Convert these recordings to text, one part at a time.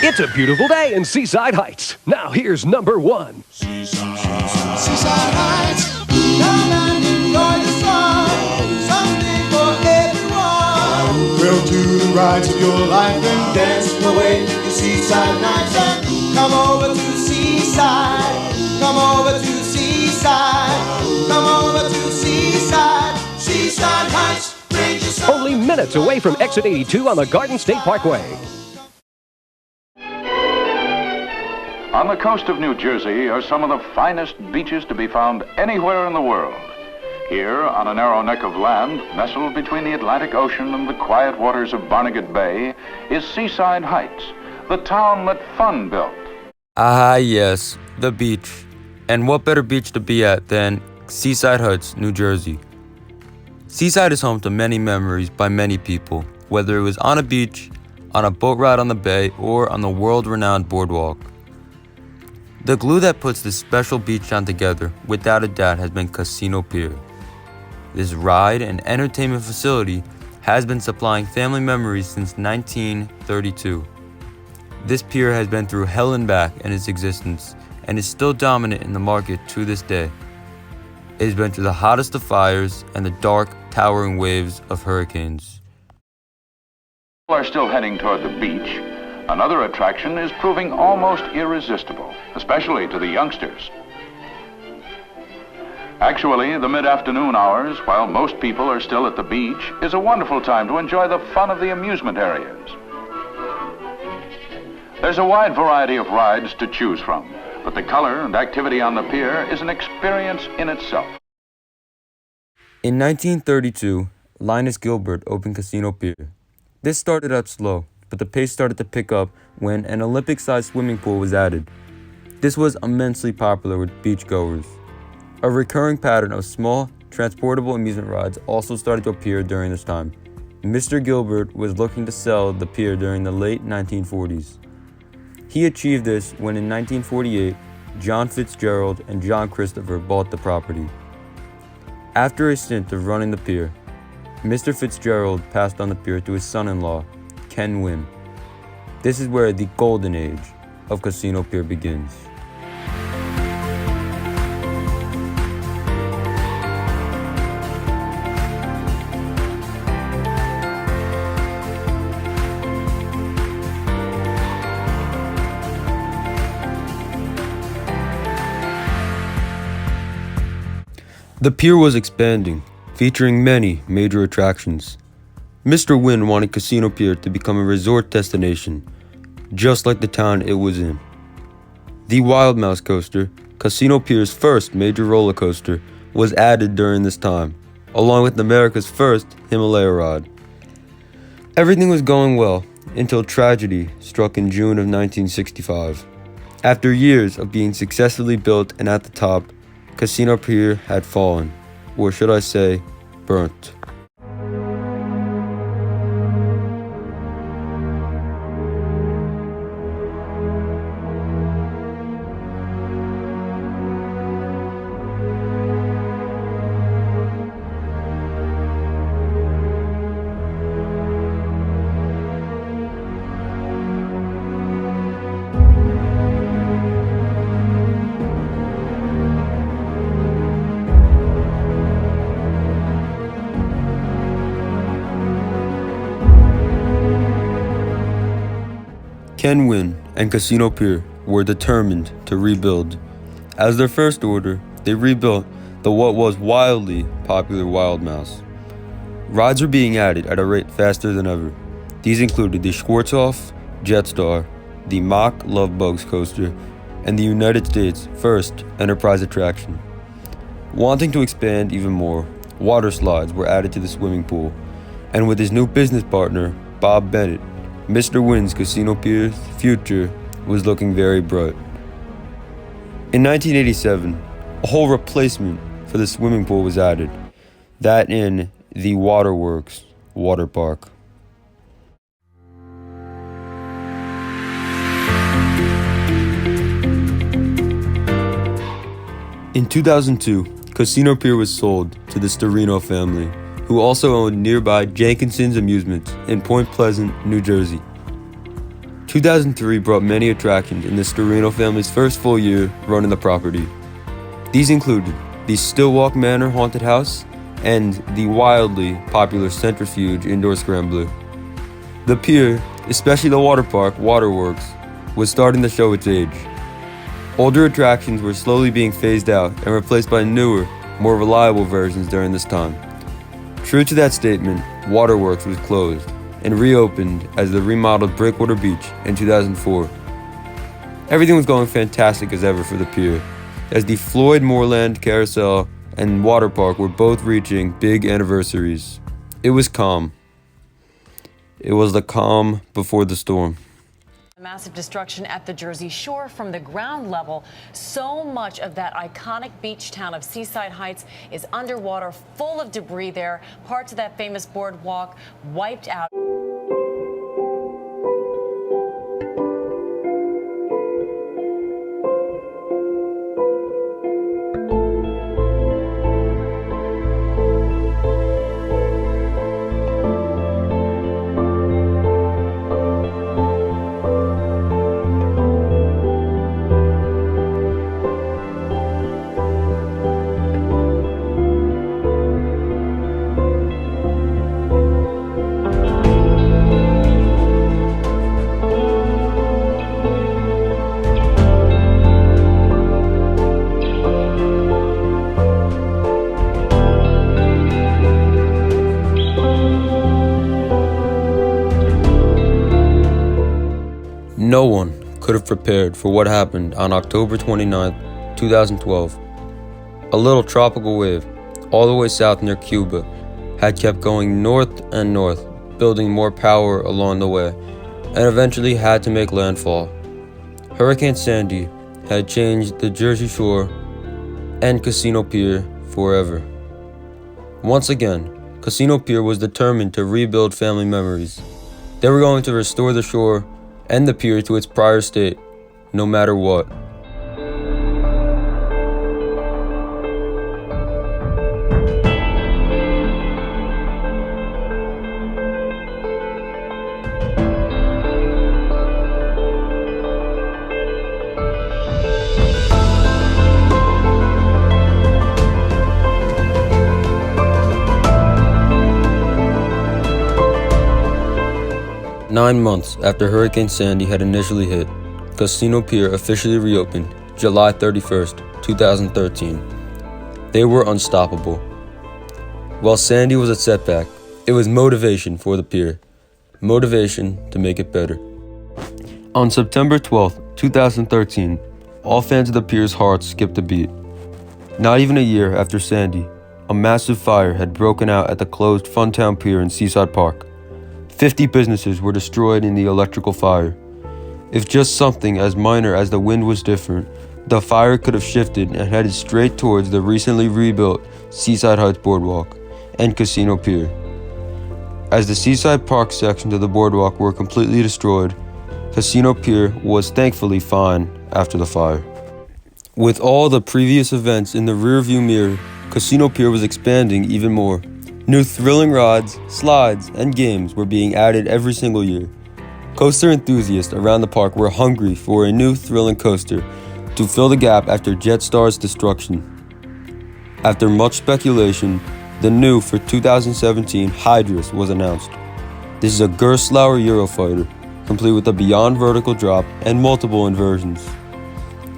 It's a beautiful day in Seaside Heights. Now here's number one. Seaside Heights, come and enjoy the sun. Something for everyone. Thrill to the rides of your life and dance away your seaside nights. And come over to Seaside. Come over to Seaside. Come over to Seaside. Seaside Heights, bring you some. Only minutes away from exit 82 on the Garden State Parkway. On the coast of New Jersey are some of the finest beaches to be found anywhere in the world. Here, on a narrow neck of land, nestled between the Atlantic Ocean and the quiet waters of Barnegat Bay, is Seaside Heights, the town that fun built. Ah, yes, the beach. And what better beach to be at than Seaside Heights, New Jersey? Seaside is home to many memories by many people, whether it was on a beach, on a boat ride on the bay, or on the world-renowned boardwalk. The glue that puts this special beach town together, without a doubt, has been Casino Pier. This ride and entertainment facility has been supplying family memories since 1932. This pier has been through hell and back in its existence and is still dominant in the market to this day. It has been through the hottest of fires and the dark, towering waves of hurricanes. People are still heading toward the beach. Another attraction is proving almost irresistible, especially to the youngsters. Actually, the mid-afternoon hours, while most people are still at the beach, is a wonderful time to enjoy the fun of the amusement areas. There's a wide variety of rides to choose from, but the color and activity on the pier is an experience in itself. In 1932, Linus Gilbert opened Casino Pier. This started out slow, but the pace started to pick up when an Olympic-sized swimming pool was added. This was immensely popular with beachgoers. A recurring pattern of small, transportable amusement rides also started to appear during this time. Mr. Gilbert was looking to sell the pier during the late 1940s. He achieved this when in 1948, John Fitzgerald and John Christopher bought the property. After a stint of running the pier, Mr. Fitzgerald passed on the pier to his son-in-law, Ken Wynn. This is where the golden age of Casino Pier begins. The pier was expanding, featuring many major attractions. Mr. Wynn wanted Casino Pier to become a resort destination, just like the town it was in. The Wild Mouse coaster, Casino Pier's first major roller coaster, was added during this time, along with America's first Himalaya ride. Everything was going well until tragedy struck in June of 1965. After years of being successfully built and at the top, Casino Pier had fallen, or should I say, burnt. Ken Wynn and Casino Pier were determined to rebuild. As their first order, they rebuilt the what was wildly popular Wild Mouse. Rides were being added at a rate faster than ever. These included the Schwarzhoff Jetstar, the Mach Love Bugs coaster, and the United States' first enterprise attraction. Wanting to expand even more, water slides were added to the swimming pool, and with his new business partner, Bob Bennett, Mr. Wynn's Casino Pier's future was looking very bright. In 1987, a whole replacement for the swimming pool was added, that in the Waterworks water park. In 2002, Casino Pier was sold to the Storino family, who also owned nearby Jenkinson's Amusements in Point Pleasant, New Jersey. 2003 brought many attractions in the Storino family's first full year running the property. These included the Stillwalk Manor Haunted House and the wildly popular Centrifuge Indoor Scrambler. The pier, especially the water park, Waterworks, was starting to show its age. Older attractions were slowly being phased out and replaced by newer, more reliable versions during this time. True to that statement, Waterworks was closed and reopened as the remodeled Breakwater Beach in 2004. Everything was going fantastic as ever for the pier, as the Floyd Moorland Carousel and Water Park were both reaching big anniversaries. It was calm. It was the calm before the storm. Massive destruction at the Jersey Shore from the ground level. So much of that iconic beach town of Seaside Heights is underwater, full of debris there. Parts of that famous boardwalk wiped out. No one could have prepared for what happened on October 29, 2012. A little tropical wave, all the way south near Cuba, had kept going north and north, building more power along the way, and eventually had to make landfall. Hurricane Sandy had changed the Jersey Shore and Casino Pier forever. Once again, Casino Pier was determined to rebuild family memories. They were going to restore the shore and the pier to its prior state, no matter what. Nine months after Hurricane Sandy had initially hit, Casino Pier officially reopened July 31st, 2013. They were unstoppable. While Sandy was a setback, it was motivation for the pier. Motivation to make it better. On September 12th, 2013, all fans of the pier's hearts skipped a beat. Not even a year after Sandy, a massive fire had broken out at the closed Funtown Pier in Seaside Park. 50 businesses were destroyed in the electrical fire. If just something as minor as the wind was different, the fire could have shifted and headed straight towards the recently rebuilt Seaside Heights Boardwalk and Casino Pier. As the Seaside Park sections of the boardwalk were completely destroyed, Casino Pier was thankfully fine after the fire. With all the previous events in the rearview mirror, Casino Pier was expanding even more. New thrilling rides, slides, and games were being added every single year. Coaster enthusiasts around the park were hungry for a new thrilling coaster to fill the gap after Jetstar's destruction. After much speculation, the new for 2017 Hydrus was announced. This is a Gerstlauer Eurofighter, complete with a beyond vertical drop and multiple inversions.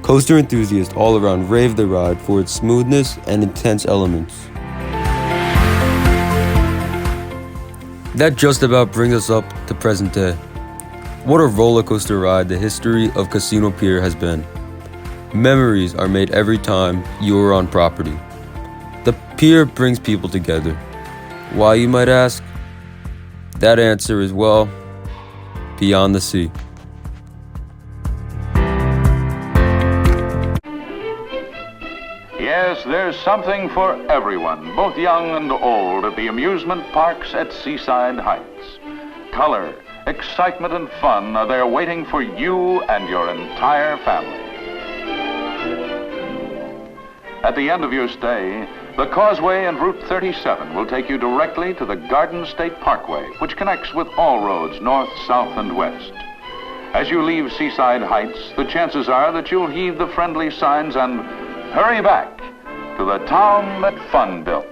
Coaster enthusiasts all around raved the ride for its smoothness and intense elements. That just about brings us up to present day. What a roller coaster ride the history of Casino Pier has been. Memories are made every time you are on property. The pier brings people together. Why, you might ask? That answer is, well, beyond the sea. Yes, there's something for everyone, both young and old, at the amusement parks at Seaside Heights. Color, excitement, and fun are there waiting for you and your entire family. At the end of your stay, the Causeway and Route 37 will take you directly to the Garden State Parkway, which connects with all roads north, south, and west. As you leave Seaside Heights, the chances are that you'll heed the friendly signs and hurry back to the town that fun built.